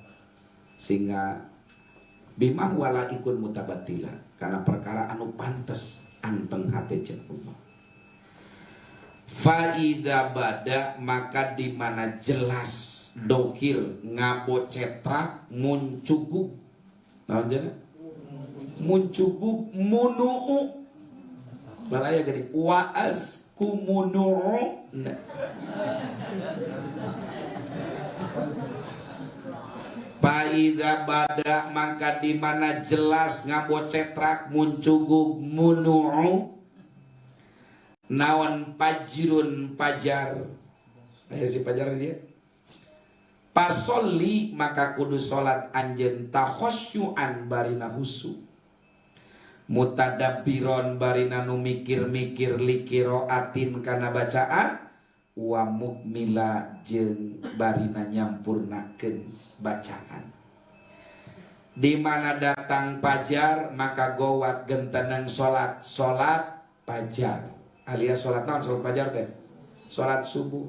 Sehingga bimah wala ikun mutabatila, karena perkara anu pantes anteng hate jeung Allah. Faida bada, maka di mana jelas dohir ngabocetrak muncuguk. Naon cenah? Muncuguk munuu. Baraya gede wa askumunuu. Faida bada mangka di mana jelas ngabocetrak muncugug munu'u naon pajrun pajar. Aya si pajar dia. Pasolli maka kudu salat anjeun takhasyu'an barina husu. Mutadabbiron barina nu mikir-mikir likiraatin kana bacaan wa mukmila jeung barina nyampurnakeun bacaan. Di mana datang pajar maka gowat genteneng salat pajar alias salat naon salat pajar teh salat subuh.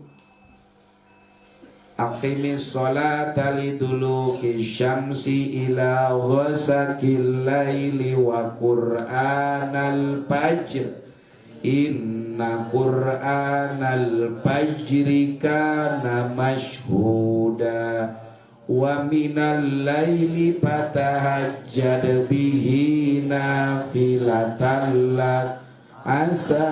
Aqimis sholata liduluki syamsi ila ghasakil laili wa qur'anal fajr inna qur'anal fajri kana mashhuda wa minal laili fatahajjad bihi nafilatan lak asa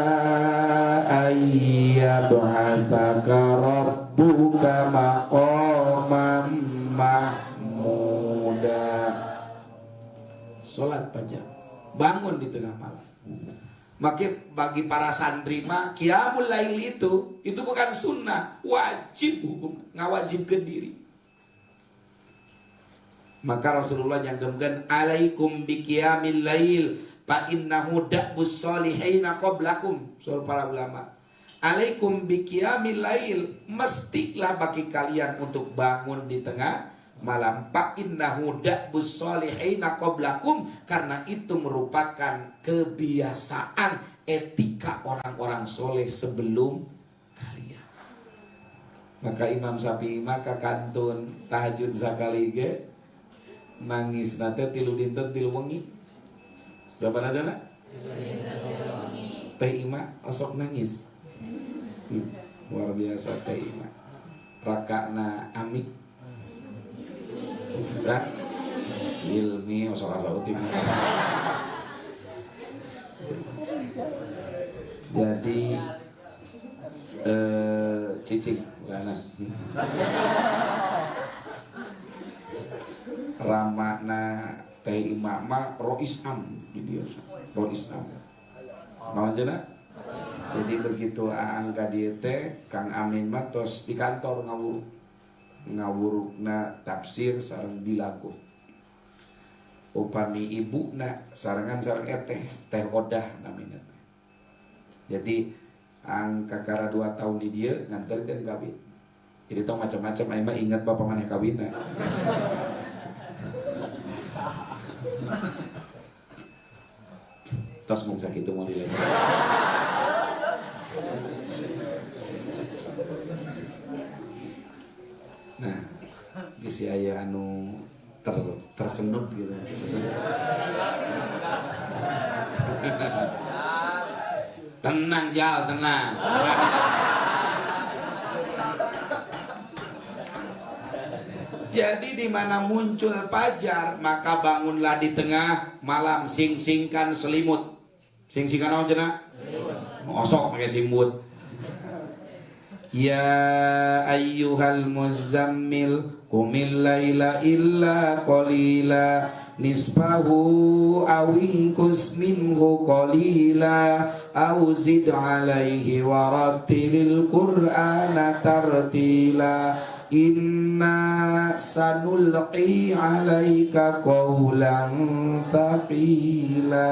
ayyab'atsaka rabbuka maqaman mahmuda. Salat fajar bangun di tengah malam. Maka bagi para santri mah qiyamul lail itu bukan sunnah, wajib hukum, ngawajibkeun diri. Maka Rasulullah nyanggemkeun alaikum biqiyamil lail fa innahu da'bus solihina qablakum. Soal para ulama, alaikum biqiyamil lail, mestilah bagi kalian untuk bangun di tengah malam. Fa innahu da'bus solihina qablakum, karena itu merupakan kebiasaan etika orang-orang soleh sebelum kalian. Maka Imam Syafi'i maka kantun tahajud sakali ge nangis nate tilu dinten tilu wengi. Sabar aja nak. Teh Ima osok nangis. Luar biasa Teh Ima. Rakakna amik. Bisa. Ilmi osok asa utim. Jadi cicing lana. Ramakna Teh Imama Rois Am di dia. Rois Am. Naon cenah? Jadi begitu angka dia teh Kang Amin mah tos di kantor ngawurukna tafsir sareng bilagu. Upami ibuna sarangan sareng teh Odah namina. Jadi angka kakara 2 tahun di dia nganterkeun kawin. Jadi tong macam-macam aing mah ingat bapak maneh kawinna. Tos mung sakitu mau dilihat. Nah, bisi aya anu tersenut gitu. Tenang Jal, tenang. Jadi di mana muncul fajar maka bangunlah di tengah malam, sing-singkan selimut. Sing-singkan apa cenah? Osok pakai simut. Ya ayyuhal muzammil qumil laila illa qalila nisfahu awinkus minhu qalila aw zid alaihi warattilil qur'ana tartila inna sanulqi alaika qawlan thaqila.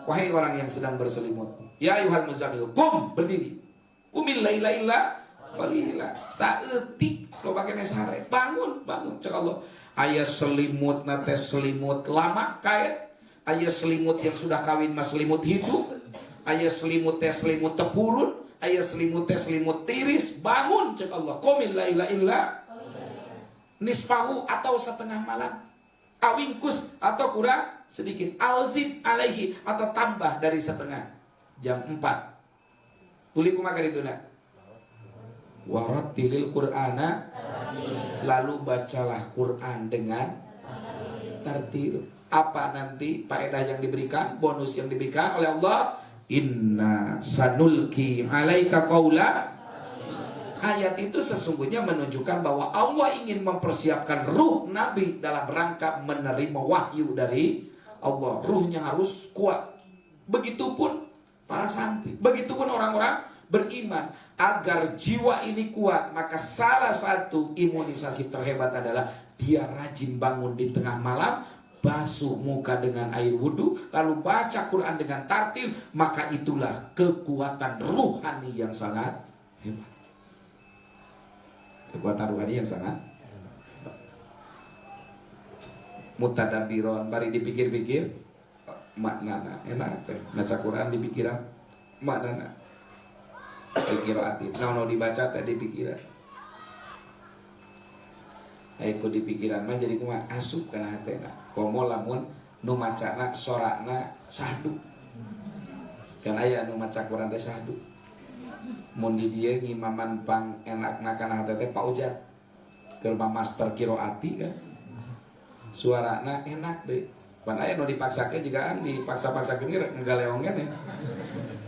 Wahai orang yang sedang berselimut, ya ayyuhal muzammil, qum, berdiri, qumil laila illa qalila, saeutik lo pake sare, bangun cek Allah. Aya selimut nate selimut lama kaet, aya selimut yang sudah kawin mas selimut hidup, aya selimut teh selimut tepurun, aya selimut teh selimut tiris. Bangun cek Allah, qumil laila illa nisfahu atau setengah malam, awingkus atau kurang sedikit, auzid alaihi atau tambah dari setengah, jam 4 tuli kumaha itu nak warattilil qur'ana, lalu bacalah Quran dengan tartil. Apa nanti faedah yang diberikan, bonus yang diberikan oleh Allah? Inna sanulki alaika qaula Ayat itu sesungguhnya menunjukkan bahwa Allah ingin mempersiapkan ruh Nabi dalam rangka menerima wahyu dari Allah. Ruhnya harus kuat. Begitupun para santri, begitupun orang-orang beriman. Agar jiwa ini kuat, maka salah satu imunisasi terhebat adalah dia rajin bangun di tengah malam, basuh muka dengan air wudhu, lalu baca Quran dengan tartil. Maka itulah kekuatan ruhani yang sangat hebat. Kekuatan ruhani yang sangat hebat. Mutadabiron, bari dipikir-pikir, maknana enak teh. Baca Quran di pikiran, maknana pikiroati. Nah, dibaca teh di pikiran. Aiko di pikiran mah jadi kumaha asup kana hatena. Komo lamun nu macana sorakna sahdu. Kan aya nu maca Quran teh sahdu. Mun di dieu ngimaman pang enakna kana hate teh Pak Ujat. Keur master qiraati kan. Suarana enak deui. Pan aya nu dipaksakeun jigaan dipaksa-paksakeun ge ngagaleongan ya.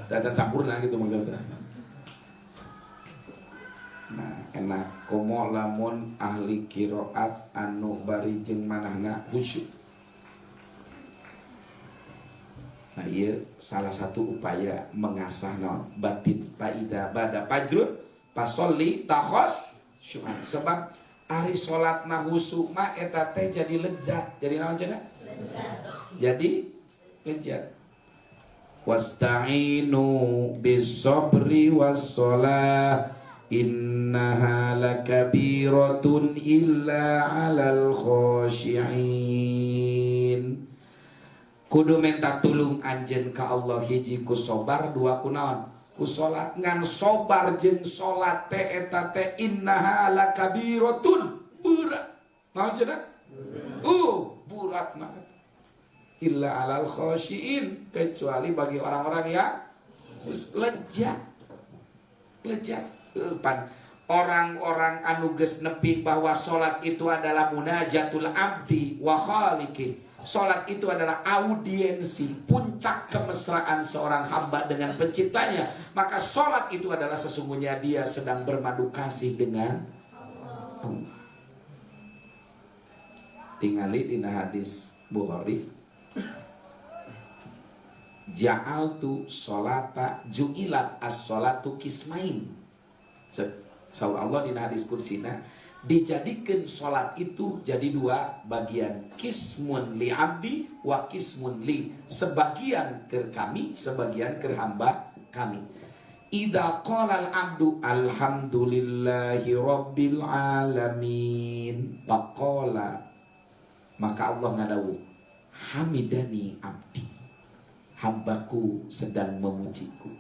Tah campurna gitu maksudna. Nah, enak komo lamun ahli kiroat anu bari jeung manahna khusyuk. Nah, ieu salah satu upaya mengasah naon batin faida bada fajrun fasolli takhos syu'an. Sebab ari salatna khusyuk mah eta teh jadi lezat. Jadi naon cenah? Lezat. Jadi lezat. Wasta'inu bis-sabri was-shalah innaha lakabiratun illa 'alal khashi'in. Kudu minta tulung anjeun ka Allah hiji ku sabar, dua ku naon? Ku salat. Ngan sabar jeung salat teh eta teh innaha lakabiratun, berat. Naon cenah? Berat mah. Illa 'alal khashi'in, kecuali bagi orang-orang yang lejat. Lejat. Orang-orang anu geus nepi bahwa salat itu adalah munajatul abdi wa khaliqih. Salat itu adalah audiensi, puncak kemesraan seorang hamba dengan penciptanya. Maka salat itu adalah sesungguhnya dia sedang bermadu kasih dengan Allah. Tingali dina hadis Bukhari, ja'altu sholata ju'ilat as-sholatu kismain. Saur Allah di hadis kursina dijadikan sholat itu jadi dua bagian, kismun li abdi wa kismun li, sebagian ke kami, sebagian ke hamba kami. Idza qala al-abdu alhamdulillahi rabbil alamin faqala, maka Allah ngadawu hamidani abdi, hambaku sedang memujiku.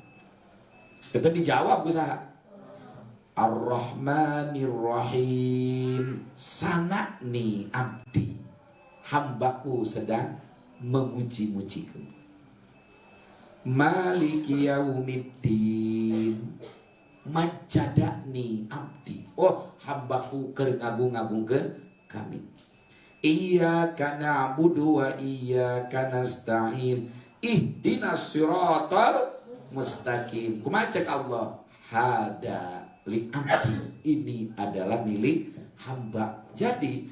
Itu dijawab usaha Ar-Rahmanir-Rahim, sanakni abdi, hambaku sedang memuji-mujiku. Maliki yaumiddin, majadani abdi, oh hambaku keur ngagung-ngagungkeun kami. Iyyaka na'budu wa iyyaka nasta'in, ihdinas siratal mustaqim. Kumaha cek Allah? Hada li abdi, ini adalah milik hamba. Jadi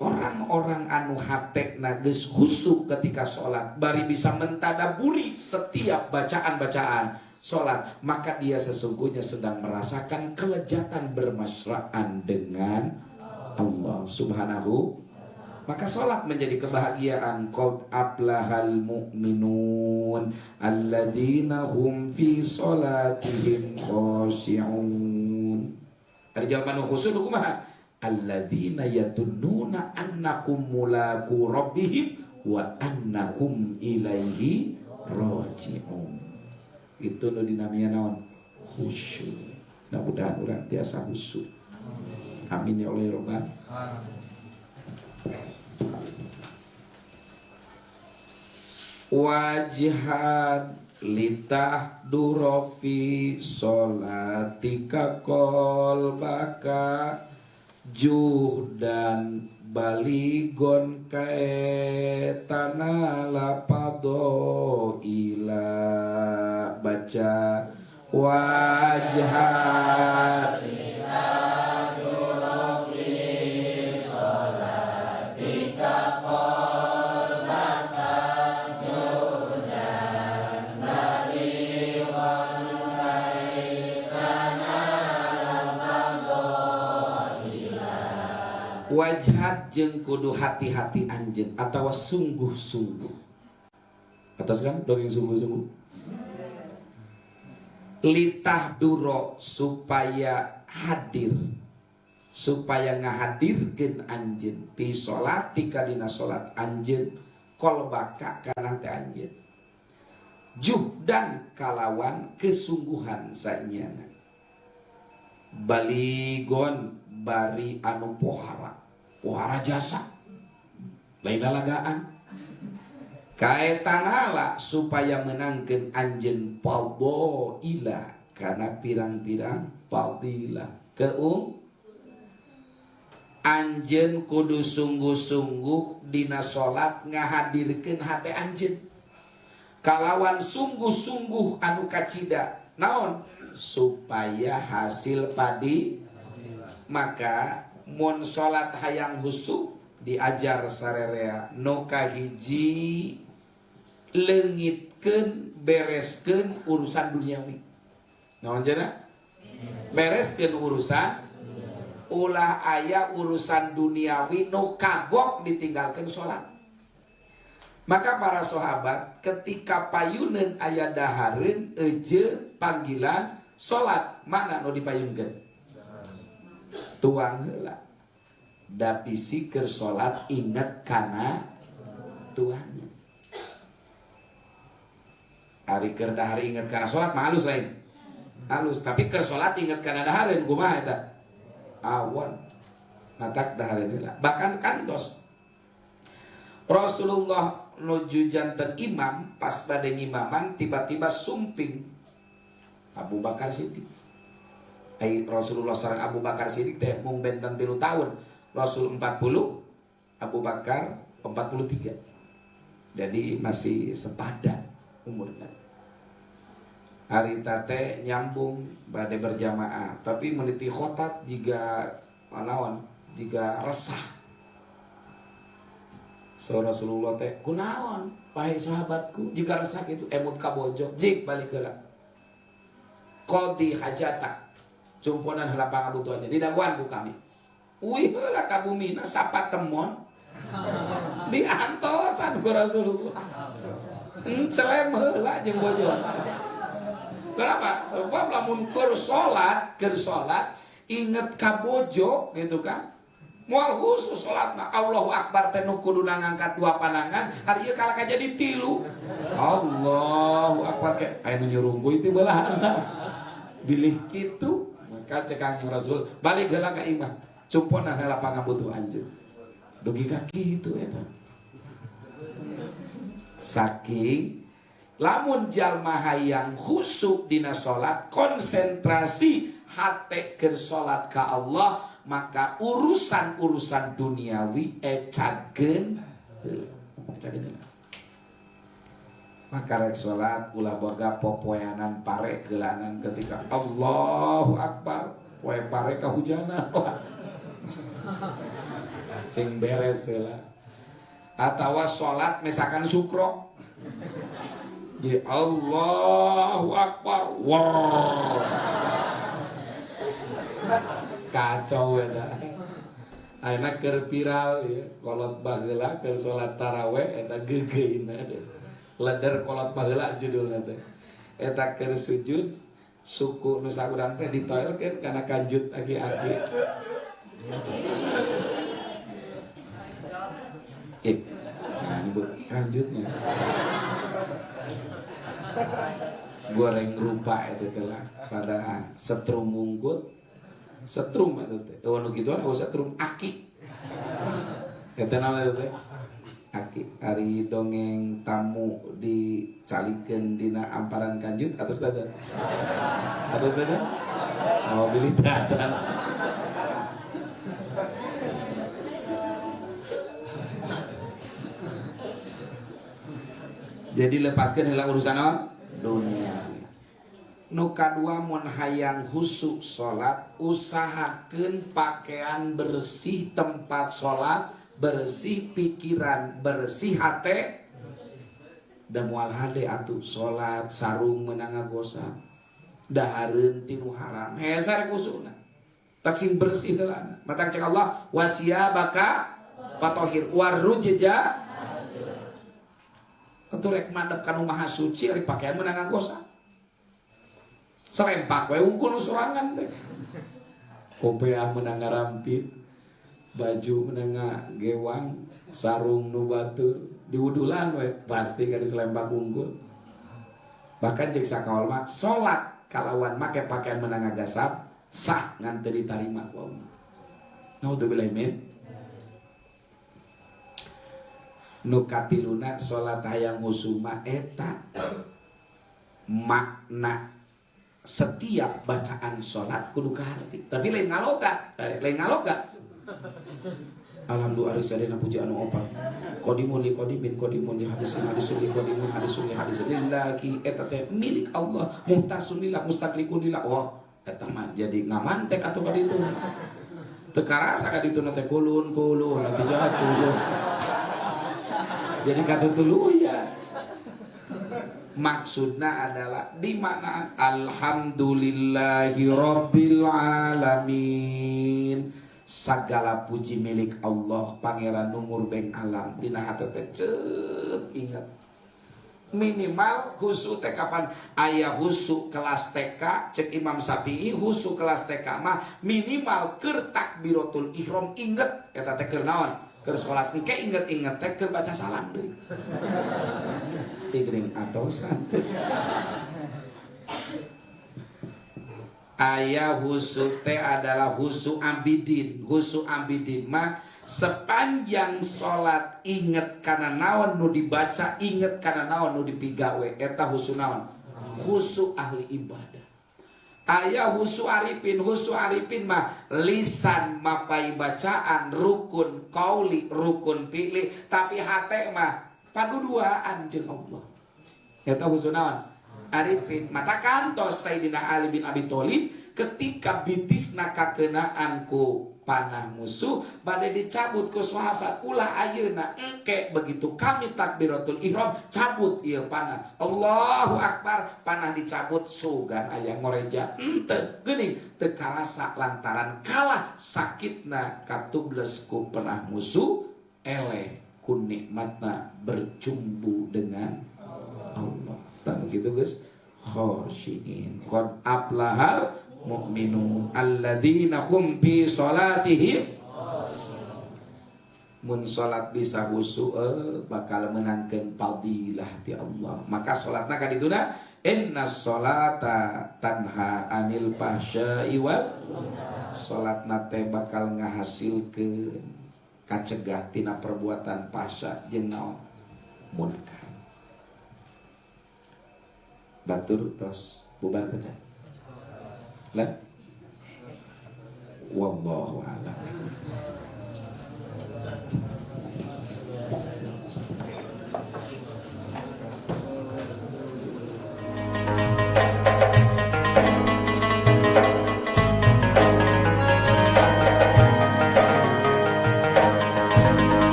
orang-orang anu hatekna geus khusyuk ketika sholat, bari bisa mentadaburi setiap bacaan-bacaan sholat, maka dia sesungguhnya sedang merasakan kelezatan bermesraan dengan Allah subhanahu. Maka sholat menjadi kebahagiaan. Qad aflahal mu'minun alladzina hum fi sholatihim khashi'un. Ada jalan khusyuk kumaha? Alladzina yatunnuna annakum mulaku rabbihim wa annakum ilaihi raji'un. Itu nu dinamia naon? Khusyuk. Mudah-mudahan urang tiasa khusyuk. Amin ya Allah ya Rabbal. Wajhad litah durofi solatika kolbaka juhdan baligon kaetana lapado ila. Baca wajhad wajhat jeung kudu hati-hati anjeun atawa sungguh-sungguh. Atas kan dongeng sungguh-sungguh. Litah duro supaya hadir, supaya ngahadirkeun anjeun pi sholati kadina salat anjeun kolbaka kana teh anjeun. Juhdan kalawan kesungguhan saenyana. Baligon bari anu pohara jasa lain dalagaan kaetanala supaya menangkeun anjeun fadila kana pirang-pirang fadilah keung anjeun kudu sungguh-sungguh dina salat ngahadirkeun hate anjeun kalawan sungguh-sungguh anu kacida naon supaya hasil padi. Maka mun salat hayang husu diajar sarerea nu kahiji leungitkeun bereskeun urusan duniawi. Naon cenah? Bereskeun urusan ulah aya urusan duniawi nu kagok ditinggalkeun salat. Maka para sahabat ketika payuneun aya dahareun eujeun panggilan salat mana nu dipayunkeun? Tuang heula da bisi keur salat inget kana tuangnya. Ari keur dahar inget kana salat mah halus lain. Halus tapi keur salat inget kana dahareun kumaha eta? Awan. Matak dahareun heula. Bahkan kantos Rasulullah nuju janten imam pas bade ngimaman tiba-tiba sumping Abu Bakar Siddiq. Rasulullah sareng Abu Bakar Siddiq teh mung benten 3 tahun. Rasul 40, Abu Bakar 43. Jadi masih sepadan umurnya. Hari tate nyambung bade berjamaah, tapi meniti khotat jika naon, jika resah. So Rasulullah teh kunaon, wahai sahabatku, jika resah itu emut kabojok, jik balik heula. Qadi hajata. Cumponan heula pangabutuhannya didaguan ku kami. Wih heula ka bumina sapa temon. Diantosan ku Rasulullah. Celem heula jeung bojon. Kenapa? Sebab lamun keur salat inget ka bojo gitu kan. Moal khusus salatna Allahu Akbar teh nu kudu ngangkat 2 pandangan, ari ieu kalaka jadi 3. Allahu Akbar ke aya nu nyurungguy ti beulahna. Bilih kitu maka cek Kanjeng Rasul balik heula ka imam cumponan heula pangabutuh anjeun dugi ka kitu eta saking lamun jalma hayang khusyuk dina salat konsentrasi hate keur salat ka Allah maka urusan-urusan duniawi ecageun heula maka rek salat ulah boga popoeanan pare keulanan ketika Allahu Akbar poe pare kahujanan sing beres heula atawa salat misalkan sukro di Allahu Akbar war kacau eta ayeuna keur viral ya kolot baheula keur salat tarawih eta geugeuna leder kolot baheula judulna teh eta keur sujud suku nu saurang teh ditoelkeun kana kanjut aki-aki kanjutnya goreng rupa itu teh lah pada setrum mungkut setrum itu teh nu kitu anu setrum aki eta naon eta teh aki ari dongeng tamu dicalikeun dina amparan kanjut atos dadan mobilitas jadi lepaskeun heula urusan dunia. Nu kadua mun hayang husuk salat usahakeun pakaian bersih tempat salat bersih pikiran bersih hate da moal hade atuh salat sarung meunang ngagosa dahareun ti nu haram hesar kusuna taksim bersih heula. Matang cek Allah wasiyabaka fatahhir warujja atuh rek madep ka nu maha suci ari pakaian meunang nganggosa. Selempak we unggul sorangan teh. Kopea meunang ngarampit, baju meunang gewang, sarung nu batur, diudulan we pasti ka diselempak unggul. Bahkan cek sakaol mah salat kalawan make pakaian meunang ngagasap sah ngan teu ditarima ku Allah. Naudzubillah min. Nu katiluna salat hayang husuma eta makna setiap bacaan salat kudu kaharti. Tapi lain ngaloga, Alhamdulillah sadena puji anu opat. Qadimun li qadimin qadimun li hadisin hadisun li qadimun hadisun li hadisin lillahi eta teh milik Allah muhtasun lillah mustaqlikun lillah. Oh, eta mah jadi ngamantek atuh ka ditu. Teu karasa ka ditu teh kulun nanti jatuh. Jadi kata tuluyan. Maksudnya adalah di mana alhamdulillahi rabbil alamin. Segala puji milik Allah pangeran numur beng alam. Dina hate teh ceut inget. Minimal husu teh kapan aya husu kelas TK cek Imam Syafi'i husu kelas TK mah minimal keur takbiratul ihram inget eta teh keur naon keur salat engke inget-inget teh keur baca salam deui. Igring atau santet. Aya husu teh adalah husu abidin. Husu abidin mah sepanjang salat inget kana naon nu dibaca, inget kana naon nu dipigawe, eta husu naon? Husu ahli ibadah. Aya husu arifin mah lisan mapai bacaan rukun qauli rukun fi'li tapi hate mah paduduaan jeung Allah. Eta husu naon? Arifin. Mata kantos Sayyidina Ali bin Abi Thalib ketika bitisna kakeunaan ku panah musuh bade dicabut ku sahabat ulah ayeuna engke begitu kami takbiratul ihram cabut ieu panah Allahu akbar panah dicabut sugan aya ngoreja henteu geuning teu karasa lantaran kalah sakitna katubles ku panah musuh eleh ku nikmatna bercumbu dengan Allah. Tanu kitu geus khosyin qad aflahal mu'minun alladzina hum fi salatihim mun salat bisa khusyuk bakal menangkeun fadilah ti Allah. Maka salatna ka dituna innas salata tanha anil fahsya'i wal salatna teh bakal ngahasilkeun kacegah tina perbuatan fahsya jeung naon munkar. Batur tos bubar kaca. Lah wallahu a'lam.